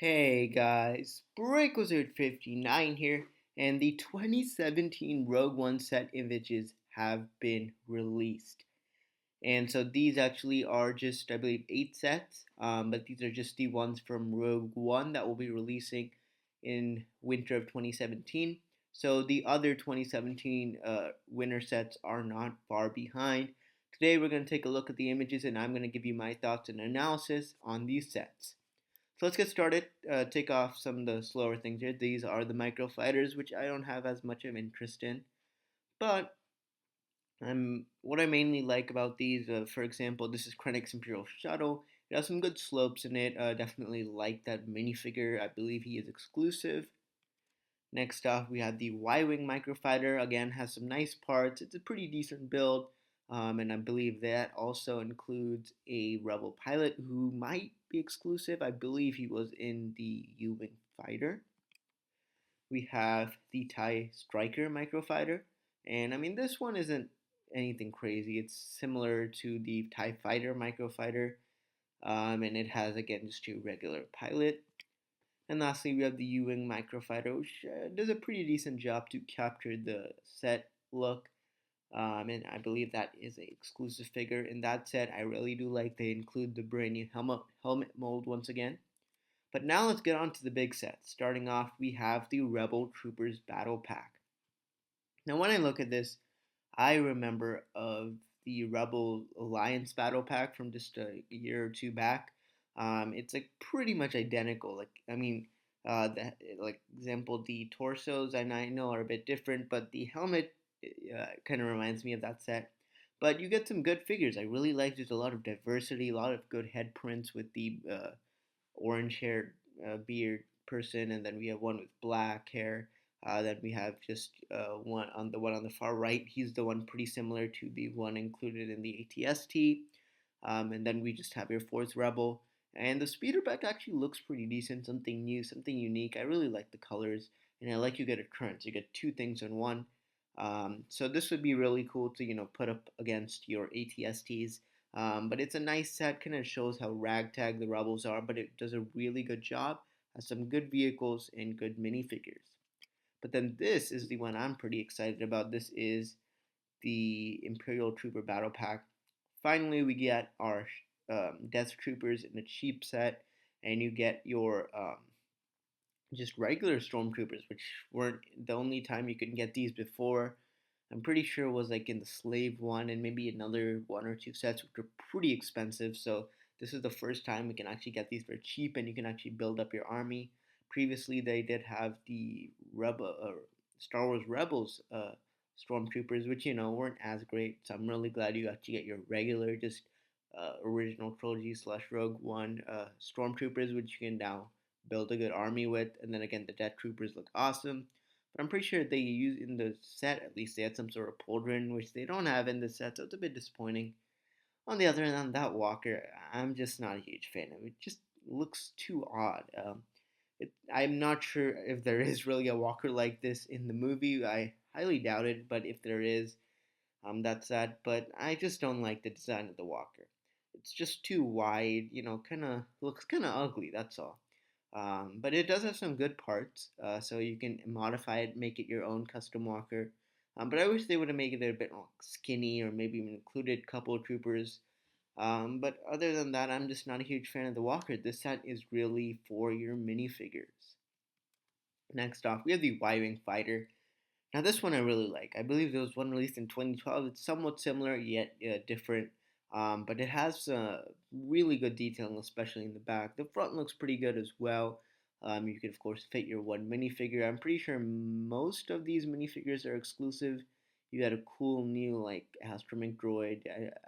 Hey guys, Break Wizard 59 here, and the 2017 Rogue One set images have been released. And so these actually are just, I believe, 8 sets, but these are just the ones from Rogue One that will be releasing in winter of 2017. So the other 2017 winter sets are not far behind. Today we're going to take a look at the images, and I'm going to give you my thoughts and analysis on these sets. So let's get started. Take off some of the slower things here. These are the micro fighters, which I don't have as much of interest in. But what I mainly like about these, for example, this is Krennic's Imperial Shuttle. It has some good slopes in it. Definitely like that minifigure. I believe he is exclusive. Next off, we have the Y-Wing Microfighter. Again, has some nice parts. It's a pretty decent build. And I believe that also includes a Rebel pilot who might be exclusive. I believe he was in the U-Wing fighter. We have the TIE Striker Microfighter. And I mean, this one isn't anything crazy. It's similar to the TIE Fighter Microfighter. And it has, again, just a regular pilot. And lastly, we have the U-Wing Microfighter, which does a pretty decent job to capture the set look. And I believe that is an exclusive figure in that set. I really do like they include the brand new helmet mold once again. But now let's get on to the big set. Starting off, we have the Rebel Troopers Battle Pack. Now, when I look at this, I remember of the Rebel Alliance Battle Pack from just a year or two back. It's like pretty much identical. Like example, the torsos I know are a bit different, but the helmet kind of reminds me of that set. But you get some good figures. I really like. There's a lot of diversity, a lot of good head prints with the orange-haired beard person, and then we have one with black hair. Then we have just one on the far right. He's the one pretty similar to the one included in the ATST. And then we just have your fourth rebel. And the speeder pack actually looks pretty decent, something new, something unique. I really like the colors, and I like you get a current. So you get two things in one. So this would be really cool to put up against your ATSTs. But it's a nice set, kind of shows how ragtag the rebels are, but it does a really good job. Has some good vehicles and good minifigures. But then this is the one I'm pretty excited about. This is the Imperial Trooper Battle Pack. Finally, we get our Death Troopers in a cheap set, and you get your just regular Stormtroopers, which weren't the only time you could get these before. I'm pretty sure it was like in the Slave one and maybe another one or two sets, which are pretty expensive. So this is the first time we can actually get these for cheap, and you can actually build up your army. Previously, they did have the Star Wars Rebels Stormtroopers, which weren't as great. So I'm really glad you actually get your regular, just original trilogy slash Rogue One Stormtroopers, which you can now build a good army with. And then again, the Death Troopers look awesome. But I'm pretty sure they use in the set, at least they had some sort of pauldron, which they don't have in the set, so it's a bit disappointing. On the other hand, that Walker, I'm just not a huge fan of. It just looks too odd. I'm not sure if there is really a Walker like this in the movie. I highly doubt it, but if there is, that's sad. But I just don't like the design of the Walker. It's just too wide, kind of looks kind of ugly. That's all. But it does have some good parts, so you can modify it, make it your own custom walker. But I wish they would have made it a bit more skinny, or maybe even included a couple of troopers. But other than that, I'm just not a huge fan of the walker. This set is really for your minifigures. Next off, we have the Y-Wing Fighter. Now, this one I really like. I believe there was one released in 2012. It's somewhat similar, yet different. But it has really good detailing, especially in the back. The front looks pretty good as well. You can, of course, fit your one minifigure. I'm pretty sure most of these minifigures are exclusive. You got a cool new, like, astromech droid.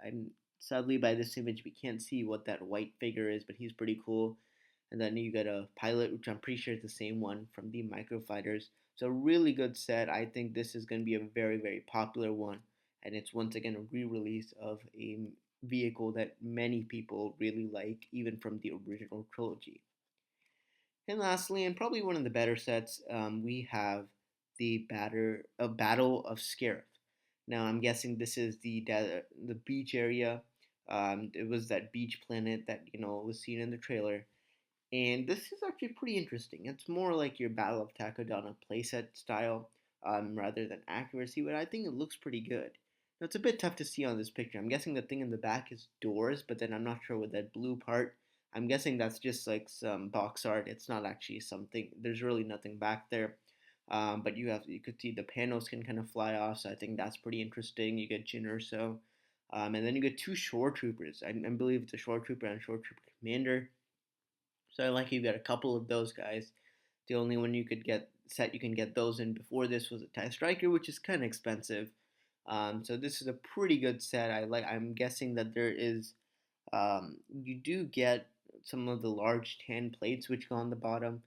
I'm sadly, by this image, we can't see what that white figure is, but he's pretty cool. And then you got a pilot, which I'm pretty sure is the same one from the Microfighters. So really good set. I think this is going to be a very, very popular one. And it's once again a re-release of a vehicle that many people really like, even from the original trilogy. And lastly, and probably one of the better sets, we have the Battle of Scarif. Now, I'm guessing this is the beach area. It was that beach planet that was seen in the trailer, And this is actually pretty interesting. It's more like your Battle of Takodana playset style rather than accuracy, but I think it looks pretty good. Now, it's a bit tough to see on this picture. I'm guessing the thing in the back is doors, but then I'm not sure what that blue part. I'm guessing that's just like some box art. It's not actually something. There's really nothing back there. But you could see the panels can kind of fly off, so I think that's pretty interesting. You get Jin Urso, and then you get two Shore Troopers. I believe it's a Shore Trooper and Shore Trooper Commander. So I like you got a couple of those guys. The only one you could get set you can get those in before this was a TIE Striker, which is kind of expensive. So this is a pretty good set. I'm guessing that there is you do get some of the large tan plates which go on the bottom,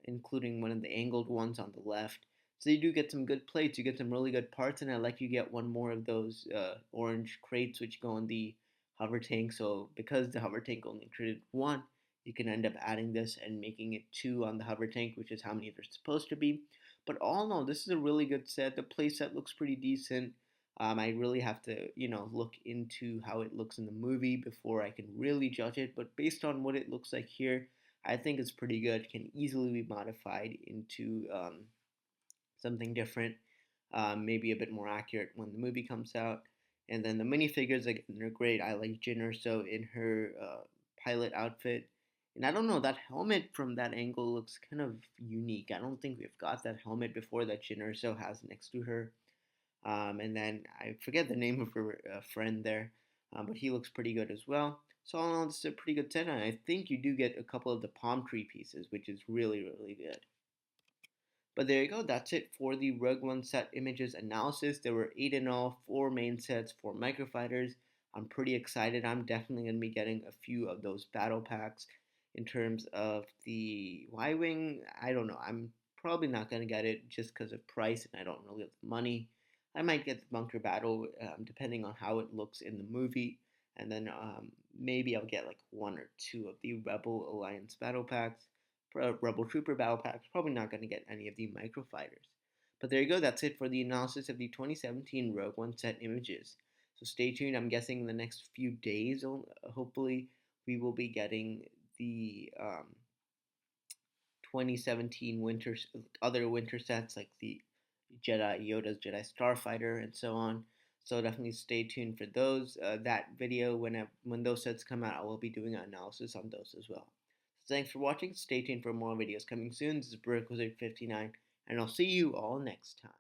including one of the angled ones on the left. So you do get some good plates. You get some really good parts, and I like you get one more of those orange crates which go on the hover tank. So because the hover tank only included one, you can end up adding this and making it two on the hover tank, which is how many there's supposed to be. But all in all, this is a really good set. The play set looks pretty decent. I really have to, look into how it looks in the movie before I can really judge it. But based on what it looks like here, I think it's pretty good. Can easily be modified into something different, maybe a bit more accurate when the movie comes out. And then the minifigures, again, they're great. I like Jyn Erso in her pilot outfit. And I don't know, that helmet from that angle looks kind of unique. I don't think we've got that helmet before that Jyn Erso has next to her. And then I forget the name of her friend there, but he looks pretty good as well. So all in all, this is a pretty good set, and I think you do get a couple of the palm tree pieces, which is really, really good. But there you go, that's it for the Rogue One set images analysis. There were 8 in all, 4 main sets, 4 microfighters. I'm pretty excited. I'm definitely going to be getting a few of those battle packs. In terms of the Y Wing, I don't know. I'm probably not going to get it just because of price and I don't really have the money. I might get the Bunker Battle depending on how it looks in the movie. And then maybe I'll get like 1 or 2 of the Rebel Alliance battle packs. Rebel Trooper battle packs. Probably not going to get any of the microfighters. But there you go. That's it for the analysis of the 2017 Rogue One set images. So stay tuned. I'm guessing in the next few days, hopefully, we will be getting the 2017 winter other winter sets like the Jedi Yoda's Jedi Starfighter and so on. So definitely stay tuned for those. That video when those sets come out, I will be doing an analysis on those as well. So thanks for watching. Stay tuned for more videos coming soon. This is Brick Wizard 59, and I'll see you all next time.